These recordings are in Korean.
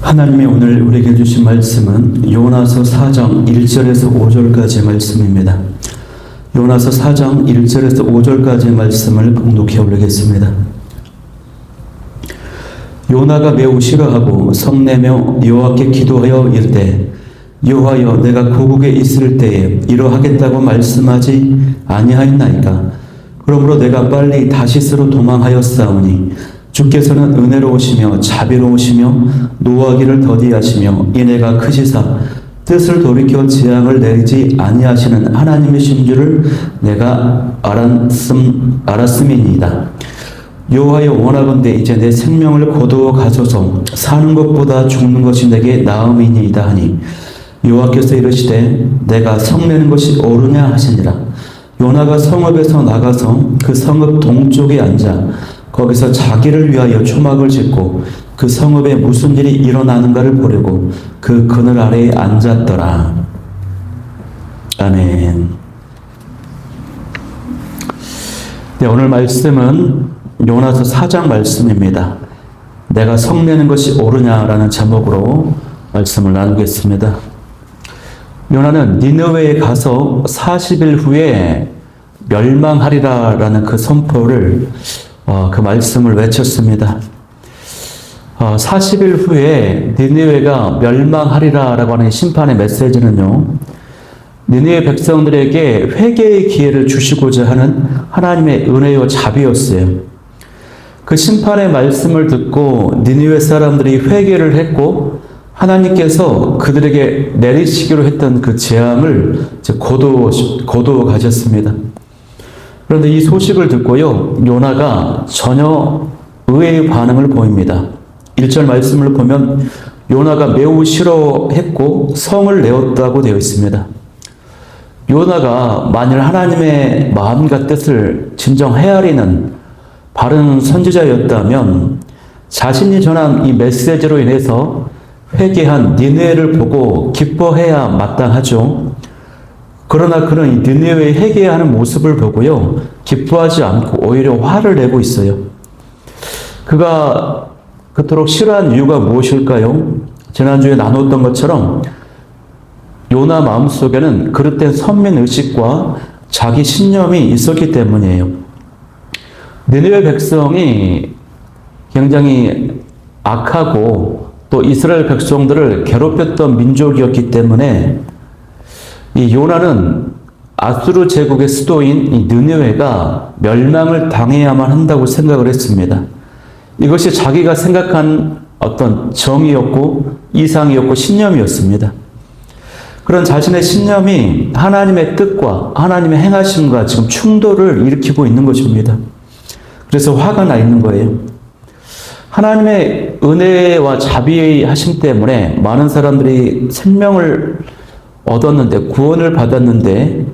하나님이 오늘 우리에게 주신 말씀은 요나서 4장 1절에서 5절까지의 말씀입니다. 요나서 4장 1절에서 5절까지의 말씀을 봉독해 올리겠습니다. 요나가 매우 싫어하고 성내며 여호와께 기도하여 이르되 여호와여 내가 고국에 있을 때에 이러하겠다고 말씀하지 아니하였나이까. 그러므로 내가 빨리 다시스로 도망하였사오니 주께서는 은혜로우시며 자비로우시며 노하기를 더디하시며 인애가 크시사 뜻을 돌이켜 재앙을 내리지 아니하시는 하나님이신 줄을 내가 알았음이니이다. 여호와여 원하건대 이제 내 생명을 거두어 가소서. 사는 것보다 죽는 것이 내게 나음이니이다 하니 여호와께서 이르시되 내가 성내는 것이 옳으냐 하시니라. 요나가 성읍에서 나가서 그 성읍 동쪽에 앉아 거기서 자기를 위하여 초막을 짓고 그 성읍에 무슨 일이 일어나는가를 보려고 그 그늘 아래에 앉았더라. 아멘. 네, 오늘 말씀은 요나서 4장 말씀입니다. 내가 성내는 것이 옳으냐라는 제목으로 말씀을 나누겠습니다. 요나는 니느웨에 가서 40일 후에 멸망하리라라는 그 선포를 그 말씀을 외쳤습니다. 40일 후에 니느웨가 멸망하리라라고 하는 심판의 메시지는요, 니느웨 백성들에게 회개의 기회를 주시고자 하는 하나님의 은혜요 자비였어요. 그 심판의 말씀을 듣고 니느웨 사람들이 회개를 했고 하나님께서 그들에게 내리시기로 했던 그 재앙을 거두어 가셨습니다. 그런데 이 소식을 듣고요, 요나가 전혀 의외의 반응을 보입니다. 1절 말씀을 보면 요나가 매우 싫어했고 성을 내었다고 되어 있습니다. 요나가 만일 하나님의 마음과 뜻을 진정 헤아리는 바른 선지자였다면 자신이 전한 이 메시지로 인해서 회개한 니느웨를 보고 기뻐해야 마땅하죠. 그러나 그는 이 니느웨의 회개하는 모습을 보고요, 기뻐하지 않고 오히려 화를 내고 있어요. 그가 그토록 싫어한 이유가 무엇일까요? 지난주에 나눴던 것처럼 요나 마음속에는 그릇된 선민의식과 자기 신념이 있었기 때문이에요. 니느웨 백성이 굉장히 악하고 또 이스라엘 백성들을 괴롭혔던 민족이었기 때문에 이 요나는 아수르 제국의 수도인 이 느느웨가 멸망을 당해야만 한다고 생각을 했습니다. 이것이 자기가 생각한 어떤 정의였고 이상이었고 신념이었습니다. 그런 자신의 신념이 하나님의 뜻과 하나님의 행하심과 지금 충돌을 일으키고 있는 것입니다. 그래서 화가 나 있는 거예요. 하나님의 은혜와 자비의 하심 때문에 많은 사람들이 생명을 얻었는데, 구원을 받았는데,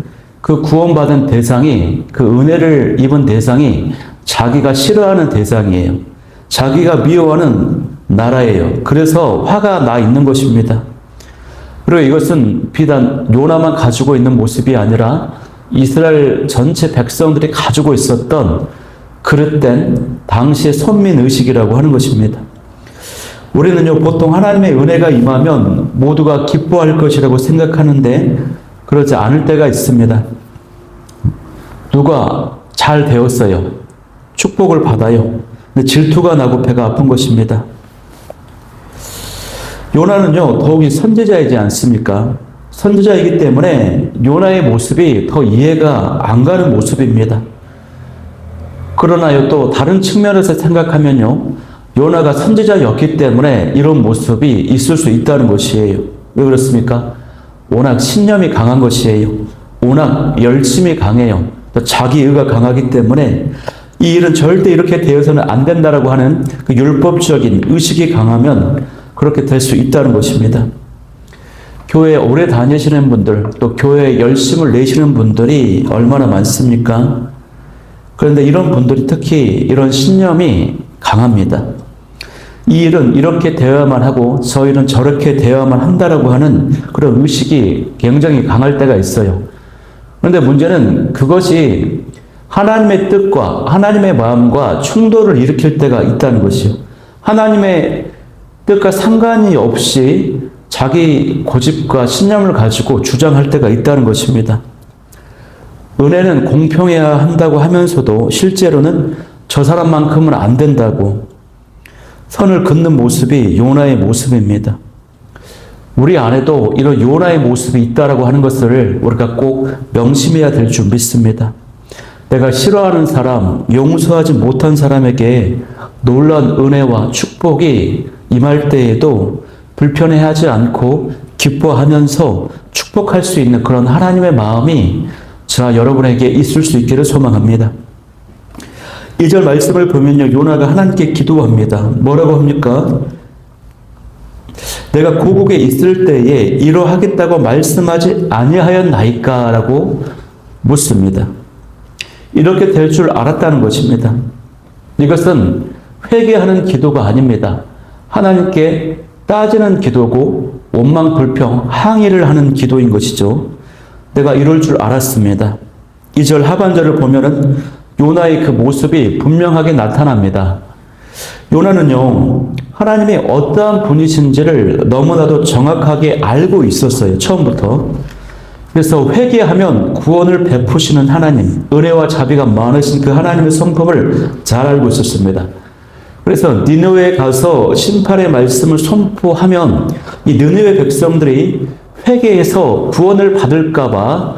그 구원받은 대상이, 그 은혜를 입은 대상이 자기가 싫어하는 대상이에요. 자기가 미워하는 나라예요. 그래서 화가 나 있는 것입니다. 그리고 이것은 비단 요나만 가지고 있는 모습이 아니라 이스라엘 전체 백성들이 가지고 있었던 그릇된 당시의 선민의식이라고 하는 것입니다. 우리는요, 보통 하나님의 은혜가 임하면 모두가 기뻐할 것이라고 생각하는데 그러지 않을 때가 있습니다. 누가 잘 되었어요. 축복을 받아요. 근데 질투가 나고 배가 아픈 것입니다. 요나는요, 더욱이 선지자이지 않습니까? 선지자이기 때문에 요나의 모습이 더 이해가 안 가는 모습입니다. 그러나요, 또 다른 측면에서 생각하면요, 요나가 선지자였기 때문에 이런 모습이 있을 수 있다는 것이에요. 왜 그렇습니까? 워낙 신념이 강한 것이에요. 워낙 열심이 강해요. 또 자기의가 강하기 때문에 이 일은 절대 이렇게 되어서는 안 된다라고 하는 그 율법적인 의식이 강하면 그렇게 될 수 있다는 것입니다. 교회에 오래 다니시는 분들, 또 교회에 열심을 내시는 분들이 얼마나 많습니까? 그런데 이런 분들이 특히 이런 신념이 강합니다. 이 일은 이렇게 되어야만 하고 저 일은 저렇게 되어야만 한다라고 하는 그런 의식이 굉장히 강할 때가 있어요. 그런데 문제는 그것이 하나님의 뜻과 하나님의 마음과 충돌을 일으킬 때가 있다는 것이요. 하나님의 뜻과 상관이 없이 자기 고집과 신념을 가지고 주장할 때가 있다는 것입니다. 은혜는 공평해야 한다고 하면서도 실제로는 저 사람만큼은 안 된다고 선을 긋는 모습이 요나의 모습입니다. 우리 안에도 이런 요나의 모습이 있다라고 하는 것을 우리가 꼭 명심해야 될 줄 믿습니다. 내가 싫어하는 사람, 용서하지 못한 사람에게 놀라운 은혜와 축복이 임할 때에도 불편해하지 않고 기뻐하면서 축복할 수 있는 그런 하나님의 마음이 저와 여러분에게 있을 수 있기를 소망합니다. 2절 말씀을 보면요, 요나가 하나님께 기도합니다. 뭐라고 합니까? 내가 고국에 있을 때에 이러하겠다고 말씀하지 아니하였나이까? 라고 묻습니다. 이렇게 될 줄 알았다는 것입니다. 이것은 회개하는 기도가 아닙니다. 하나님께 따지는 기도고 원망, 불평, 항의를 하는 기도인 것이죠. 내가 이럴 줄 알았습니다. 2절 하반절을 보면은 요나의 그 모습이 분명하게 나타납니다. 요나는요, 하나님이 어떠한 분이신지를 너무나도 정확하게 알고 있었어요. 처음부터. 그래서 회개하면 구원을 베푸시는 하나님, 은혜와 자비가 많으신 그 하나님의 성품을 잘 알고 있었습니다. 그래서 니느웨에 가서 심판의 말씀을 선포하면 이 니느웨 백성들이 회개해서 구원을 받을까봐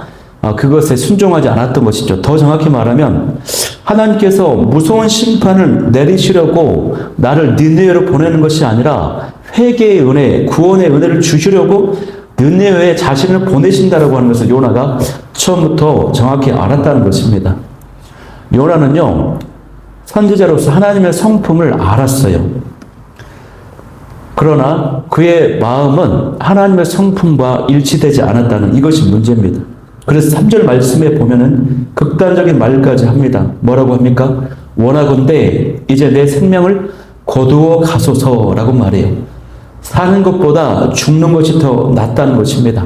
그것에 순종하지 않았던 것이죠. 더 정확히 말하면 하나님께서 무서운 심판을 내리시려고 나를 니느웨로 보내는 것이 아니라 회개의 은혜, 구원의 은혜를 주시려고 니느웨에 자신을 보내신다라고 하는 것을 요나가 처음부터 정확히 알았다는 것입니다. 요나는요, 선지자로서 하나님의 성품을 알았어요. 그러나 그의 마음은 하나님의 성품과 일치되지 않았다는 이것이 문제입니다. 그래서 3절 말씀에 보면은 극단적인 말까지 합니다. 뭐라고 합니까? 원하건대 이제 내 생명을 거두어 가소서라고 말해요. 사는 것보다 죽는 것이 더 낫다는 것입니다.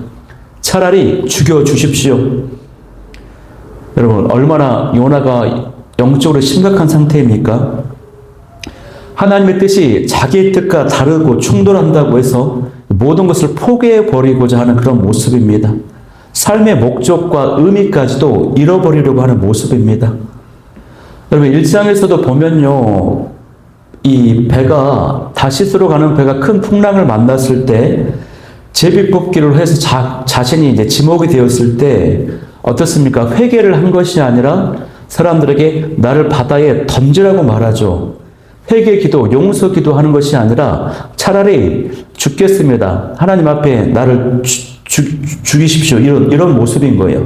차라리 죽여 주십시오. 여러분, 얼마나 요나가 영적으로 심각한 상태입니까? 하나님의 뜻이 자기의 뜻과 다르고 충돌한다고 해서 모든 것을 포기해버리고자 하는 그런 모습입니다. 삶의 목적과 의미까지도 잃어버리려고 하는 모습입니다. 여러분, 일상에서도 보면요, 이 배가, 다시스로 가는 배가 큰 풍랑을 만났을 때 제비뽑기를 해서 자신이 이제 지목이 되었을 때 어떻습니까? 회개를 한 것이 아니라 사람들에게 나를 바다에 던지라고 말하죠. 회개 기도, 용서 기도하는 것이 아니라 차라리 죽겠습니다. 하나님 앞에 나를 죽이십시오. 이런 모습인 거예요.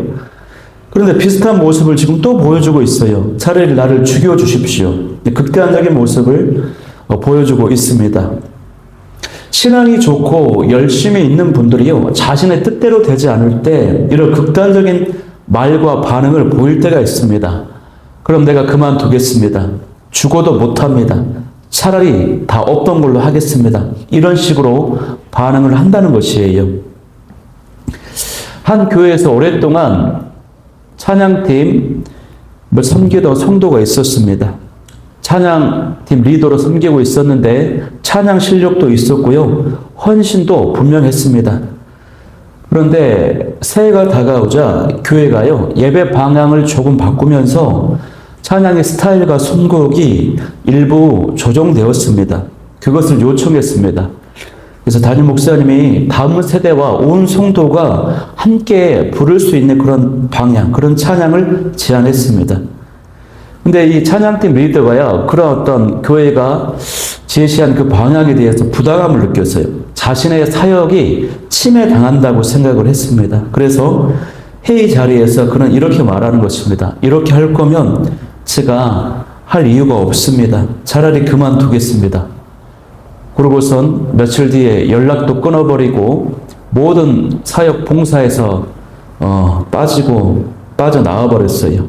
그런데 비슷한 모습을 지금 또 보여주고 있어요. 차라리 나를 죽여주십시오. 극단적인 모습을 보여주고 있습니다. 신앙이 좋고 열심히 있는 분들이요, 자신의 뜻대로 되지 않을 때 이런 극단적인 말과 반응을 보일 때가 있습니다. 그럼 내가 그만두겠습니다. 죽어도 못합니다. 차라리 다 없던 걸로 하겠습니다. 이런 식으로 반응을 한다는 것이에요. 한 교회에서 오랫동안 찬양팀 섬기던 성도가 있었습니다. 찬양팀 리더로 섬기고 있었는데 찬양 실력도 있었고요, 헌신도 분명했습니다. 그런데 새해가 다가오자 교회가요, 예배 방향을 조금 바꾸면서 찬양의 스타일과 선곡이 일부 조정되었습니다. 그것을 요청했습니다. 그래서 담임 목사님이 다음 세대와 온 성도가 함께 부를 수 있는 그런 방향, 그런 찬양을 제안했습니다. 근데 이 찬양팀 리더가요, 그런 어떤 교회가 제시한 그 방향에 대해서 부담감을 느꼈어요. 자신의 사역이 침해당한다고 생각을 했습니다. 그래서 회의 자리에서 그는 이렇게 말하는 것입니다. 이렇게 할 거면 제가 할 이유가 없습니다. 차라리 그만두겠습니다. 그러고선 며칠 뒤에 연락도 끊어버리고 모든 사역 봉사에서 빠져나와 버렸어요.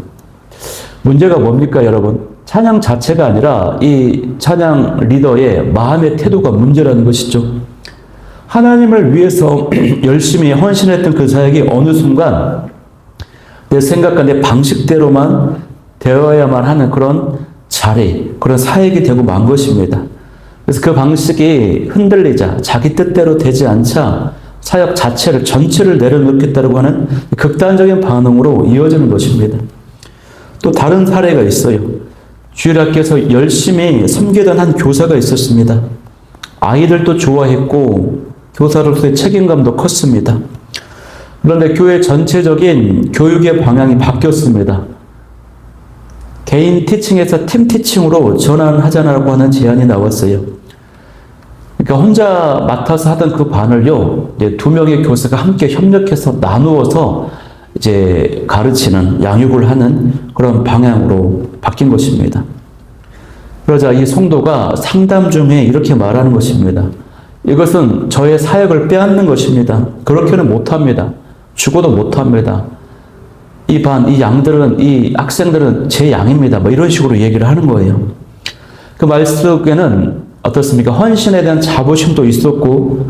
문제가 뭡니까, 여러분? 찬양 자체가 아니라 이 찬양 리더의 마음의 태도가 문제라는 것이죠. 하나님을 위해서 열심히 헌신했던 그 사역이 어느 순간 내 생각과 내 방식대로만 되어야만 하는 그런 자리, 그런 사역이 되고 만 것입니다. 그래서 그 방식이 흔들리자 자기 뜻대로 되지 않자 사역 자체를 전체를 내려놓겠다고 하는 극단적인 반응으로 이어지는 것입니다. 또 다른 사례가 있어요. 주일학교에서 열심히 섬기던 한 교사가 있었습니다. 아이들도 좋아했고 교사로서의 책임감도 컸습니다. 그런데 교회 전체적인 교육의 방향이 바뀌었습니다. 개인 티칭에서 팀 티칭으로 전환하자라고 하는 제안이 나왔어요. 그러니까 혼자 맡아서 하던 그 반을요, 이제 2명의 교사가 함께 협력해서 나누어서 이제 가르치는, 양육을 하는 그런 방향으로 바뀐 것입니다. 그러자 이 성도가 상담 중에 이렇게 말하는 것입니다. 이것은 저의 사역을 빼앗는 것입니다. 그렇게는 못합니다. 죽어도 못합니다. 이 양들은, 이 학생들은 제 양입니다. 뭐 이런 식으로 얘기를 하는 거예요. 그 말 속에는 어떻습니까? 헌신에 대한 자부심도 있었고,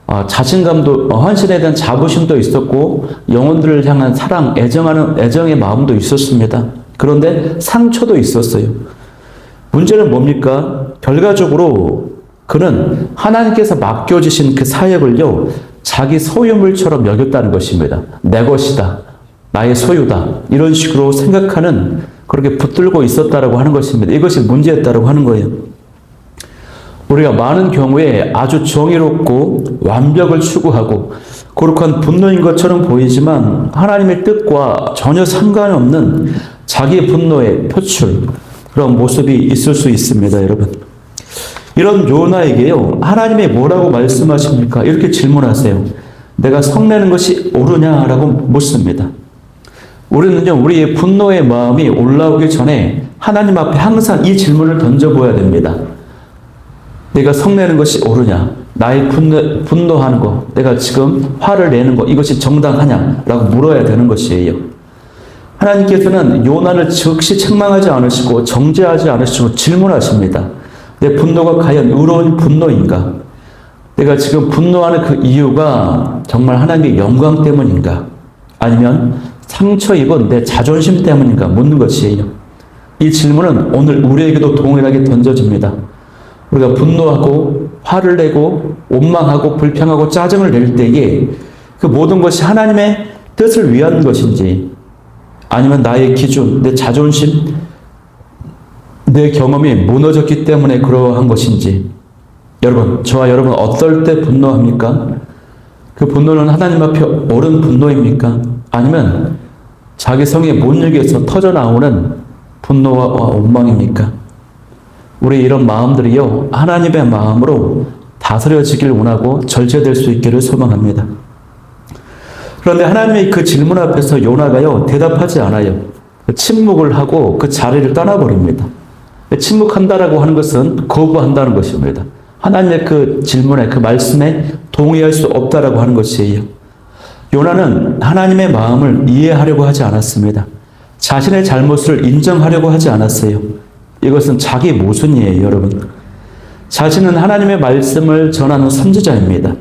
헌신에 대한 자부심도 있었고, 영혼들을 향한 사랑, 애정의 마음도 있었습니다. 그런데 상처도 있었어요. 문제는 뭡니까? 결과적으로 그는 하나님께서 맡겨주신 그 사역을요, 자기 소유물처럼 여겼다는 것입니다. 내 것이다. 나의 소유다. 이런 식으로 생각하는, 그렇게 붙들고 있었다라고 하는 것입니다. 이것이 문제였다라고 하는 거예요. 우리가 많은 경우에 아주 정의롭고 완벽을 추구하고 거룩한 분노인 것처럼 보이지만 하나님의 뜻과 전혀 상관없는 자기 분노의 표출, 그런 모습이 있을 수 있습니다, 여러분. 이런 요나에게요, 하나님이 뭐라고 말씀하십니까? 이렇게 질문하세요. 내가 성내는 것이 옳으냐라고 묻습니다. 우리는요, 우리의 분노의 마음이 올라오기 전에 하나님 앞에 항상 이 질문을 던져보아야 됩니다. 내가 성내는 것이 옳으냐? 나의 분노하는 거, 내가 지금 화를 내는 거, 이것이 정당하냐라고 물어야 되는 것이에요. 하나님께서는 요나를 즉시 책망하지 않으시고 정죄하지 않으시고 질문하십니다. 내 분노가 과연 의로운 분노인가? 내가 지금 분노하는 그 이유가 정말 하나님의 영광 때문인가? 아니면 상처 입은 내 자존심 때문인가? 묻는 것이에요. 이 질문은 오늘 우리에게도 동일하게 던져집니다. 우리가 분노하고 화를 내고 원망하고 불평하고 짜증을 낼 때에 그 모든 것이 하나님의 뜻을 위한 것인지, 아니면 나의 기준, 내 자존심, 내 경험이 무너졌기 때문에 그러한 것인지, 여러분, 저와 여러분 어떨 때 분노합니까? 그 분노는 하나님 앞에 옳은 분노입니까? 아니면 자기 성의 못육에서 터져나오는 분노와 원망입니까? 우리 이런 마음들이요, 하나님의 마음으로 다스려지길 원하고 절제될 수 있기를 소망합니다. 그런데 하나님의 그 질문 앞에서 요나가요, 대답하지 않아요. 침묵을 하고 그 자리를 떠나버립니다. 침묵한다라고 하는 것은 거부한다는 것입니다. 하나님의 그 질문에, 그 말씀에 동의할 수 없다라고 하는 것이에요. 요나는 하나님의 마음을 이해하려고 하지 않았습니다. 자신의 잘못을 인정하려고 하지 않았어요. 이것은 자기 모순이에요, 여러분. 자신은 하나님의 말씀을 전하는 선지자입니다.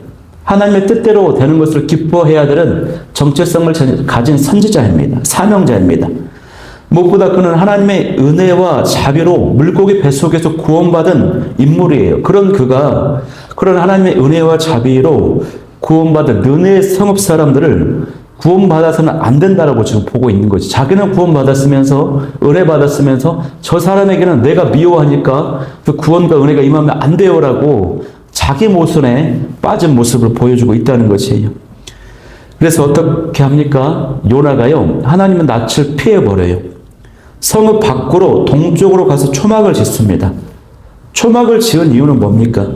하나님의 뜻대로 되는 것을 기뻐해야 되는 정체성을 가진 선지자입니다. 사명자입니다. 무엇보다 그는 하나님의 은혜와 자비로 물고기 뱃속에서 구원받은 인물이에요. 그런 하나님의 은혜와 자비로 구원받은 은혜의 성읍 사람들을 구원받아서는 안 된다라고 지금 보고 있는 거지. 자기는 구원받았으면서, 은혜 받았으면서, 저 사람에게는 내가 미워하니까 그 구원과 은혜가 임하면 안 돼요라고 자기 모순에 빠진 모습을 보여주고 있다는 것이에요. 그래서 어떻게 합니까? 요나가요, 하나님은 낯을 피해버려요. 성읍 밖으로 동쪽으로 가서 초막을 짓습니다. 초막을 지은 이유는 뭡니까?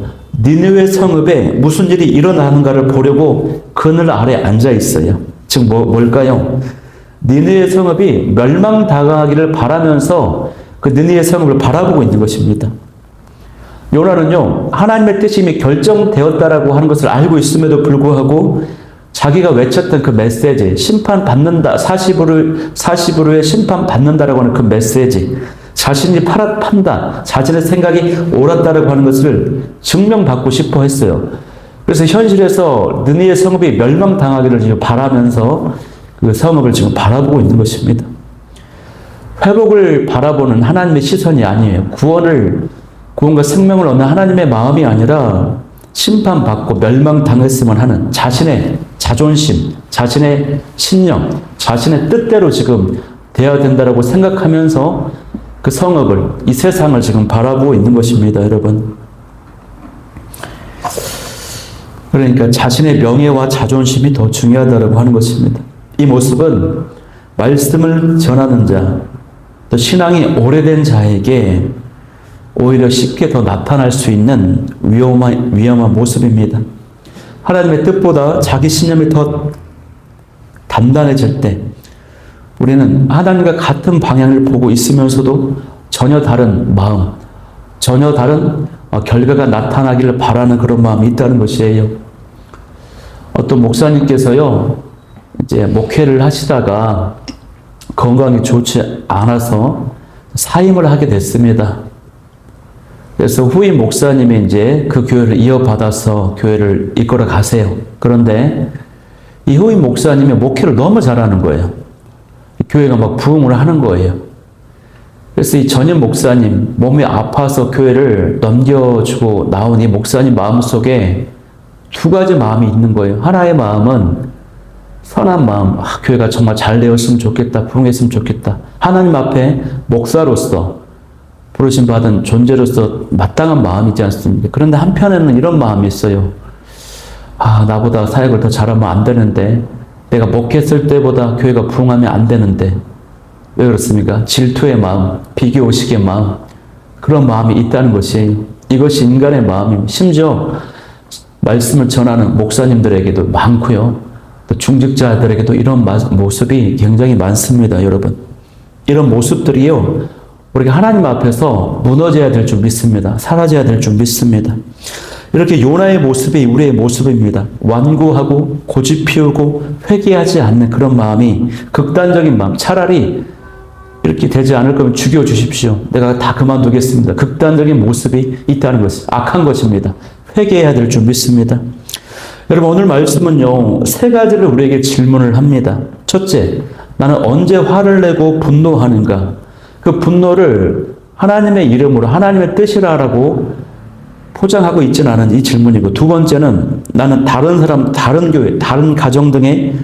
니느웨 성읍에 무슨 일이 일어나는가를 보려고 그늘 아래 앉아 있어요. 즉 뭘까요? 니느웨 성읍이 멸망당하기를 바라면서 그 니느웨 성읍을 바라보고 있는 것입니다. 요나는요, 하나님의 뜻이 이미 결정되었다라고 하는 것을 알고 있음에도 불구하고 자기가 외쳤던 그 메시지, 심판받는다, 40으로의 심판받는다라고 하는 그 메시지, 자신이 판다, 자신의 생각이 옳았다라고 하는 것을 증명받고 싶어 했어요. 그래서 현실에서 느니의 성읍이 멸망당하기를 지금 바라면서 그 성읍을 지금 바라보고 있는 것입니다. 회복을 바라보는 하나님의 시선이 아니에요. 구원을 구원과 생명을 얻는 하나님의 마음이 아니라 심판받고 멸망당했으면 하는 자신의 자존심, 자신의 신념, 자신의 뜻대로 지금 되어야 된다고 생각하면서 그 성읍을, 이 세상을 지금 바라보고 있는 것입니다, 여러분. 그러니까 자신의 명예와 자존심이 더 중요하다고 하는 것입니다. 이 모습은 말씀을 전하는 자, 또 신앙이 오래된 자에게 오히려 쉽게 더 나타날 수 있는 위험한 모습입니다. 하나님의 뜻보다 자기 신념이 더 단단해질 때 우리는 하나님과 같은 방향을 보고 있으면서도 전혀 다른 마음, 전혀 다른 결과가 나타나기를 바라는 그런 마음이 있다는 것이에요. 어떤 목사님께서요, 이제 목회를 하시다가 건강이 좋지 않아서 사임을 하게 됐습니다. 그래서 후임 목사님이 이제 그 교회를 이어받아서 교회를 이끌어 가세요. 그런데 이 후임 목사님이 목회를 너무 잘하는 거예요. 교회가 막 부흥을 하는 거예요. 그래서 이 전임 목사님, 몸이 아파서 교회를 넘겨주고 나온 이 목사님 마음속에 두 가지 마음이 있는 거예요. 하나의 마음은 선한 마음, 교회가 정말 잘 되었으면 좋겠다, 부흥했으면 좋겠다. 하나님 앞에 목사로서 부르심 받은 존재로서 마땅한 마음이지 않습니까? 그런데 한편에는 이런 마음이 있어요. 나보다 사역을 더 잘하면 안 되는데, 내가 목회했을 때보다 교회가 부흥하면 안 되는데, 왜 그렇습니까? 질투의 마음, 비교의식의 마음, 그런 마음이 있다는 것이에요. 이것이 인간의 마음입니다. 심지어 말씀을 전하는 목사님들에게도 많고요. 또 중직자들에게도 이런 모습이 굉장히 많습니다, 여러분. 이런 모습들이요, 우리가 하나님 앞에서 무너져야 될 줄 믿습니다. 사라져야 될 줄 믿습니다. 이렇게 요나의 모습이 우리의 모습입니다. 완고하고 고집 피우고 회개하지 않는 그런 마음이, 극단적인 마음, 차라리 이렇게 되지 않을 거면 죽여주십시오. 내가 다 그만두겠습니다. 극단적인 모습이 있다는 것이 악한 것입니다. 회개해야 될 줄 믿습니다. 여러분, 오늘 말씀은요, 세 가지를 우리에게 질문을 합니다. 첫째, 나는 언제 화를 내고 분노하는가? 그 분노를 하나님의 이름으로, 하나님의 뜻이라고 포장하고 있지는 않은 이 질문이고, 두 번째는 나는 다른 사람, 다른 교회, 다른 가정 등의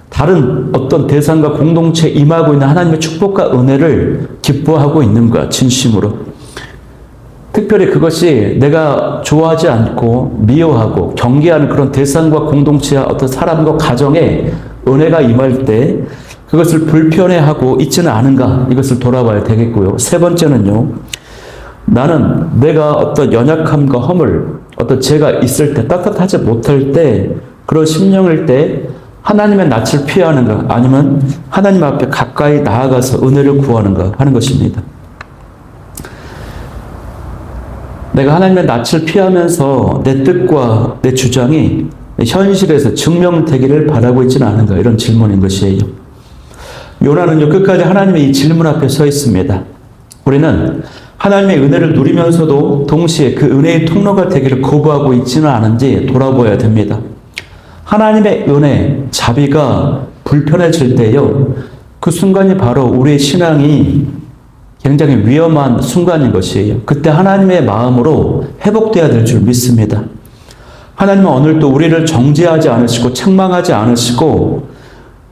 다른 어떤 대상과 공동체에 임하고 있는 하나님의 축복과 은혜를 기뻐하고 있는가, 진심으로. 특별히 그것이 내가 좋아하지 않고 미워하고 경계하는 그런 대상과 공동체와 어떤 사람과 가정에 은혜가 임할 때 그것을 불편해하고 있지는 않은가, 이것을 돌아봐야 되겠고요. 세 번째는요, 나는 내가 어떤 연약함과 허물, 어떤 죄가 있을 때, 떳떳하지 못할 때, 그런 심령일 때 하나님의 낯을 피하는가, 아니면 하나님 앞에 가까이 나아가서 은혜를 구하는가 하는 것입니다. 내가 하나님의 낯을 피하면서 내 뜻과 내 주장이 현실에서 증명되기를 바라고 있지는 않은가, 이런 질문인 것이에요. 요나는요, 끝까지 하나님의 이 질문 앞에 서 있습니다. 우리는 하나님의 은혜를 누리면서도 동시에 그 은혜의 통로가 되기를 거부하고 있지는 않은지 돌아보아야 됩니다. 하나님의 은혜, 자비가 불편해질 때요, 그 순간이 바로 우리의 신앙이 굉장히 위험한 순간인 것이에요. 그때 하나님의 마음으로 회복돼야 될 줄 믿습니다. 하나님은 오늘도 우리를 정죄하지 않으시고 책망하지 않으시고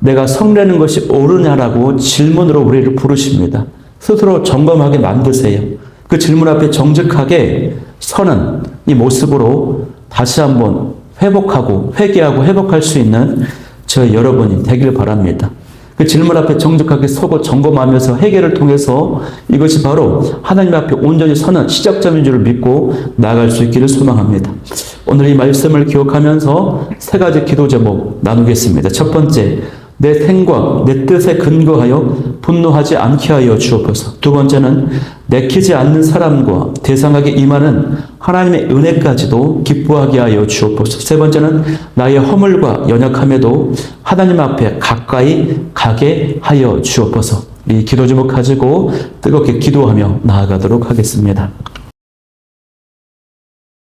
내가 성내는 것이 옳으냐라고 질문으로 우리를 부르십니다. 스스로 점검하게 만드세요. 그 질문 앞에 정직하게 서는 이 모습으로 다시 한번 회복하고 회개하고 회복할 수 있는 저 여러분이 되길 바랍니다. 그 질문 앞에 정직하게 서고 점검하면서 해결을 통해서 이것이 바로 하나님 앞에 온전히 서는 시작점인 줄 믿고 나아갈 수 있기를 소망합니다. 오늘 이 말씀을 기억하면서 세 가지 기도 제목 나누겠습니다. 첫 번째, 내 생각, 내 뜻에 근거하여 분노하지 않게 하여 주옵소서. 두 번째는 내키지 않는 사람과 대상에게 임하는 하나님의 은혜까지도 기뻐하게 하여 주옵소서. 세 번째는 나의 허물과 연약함에도 하나님 앞에 가까이 가게 하여 주옵소서. 이 기도 제목 가지고 뜨겁게 기도하며 나아가도록 하겠습니다.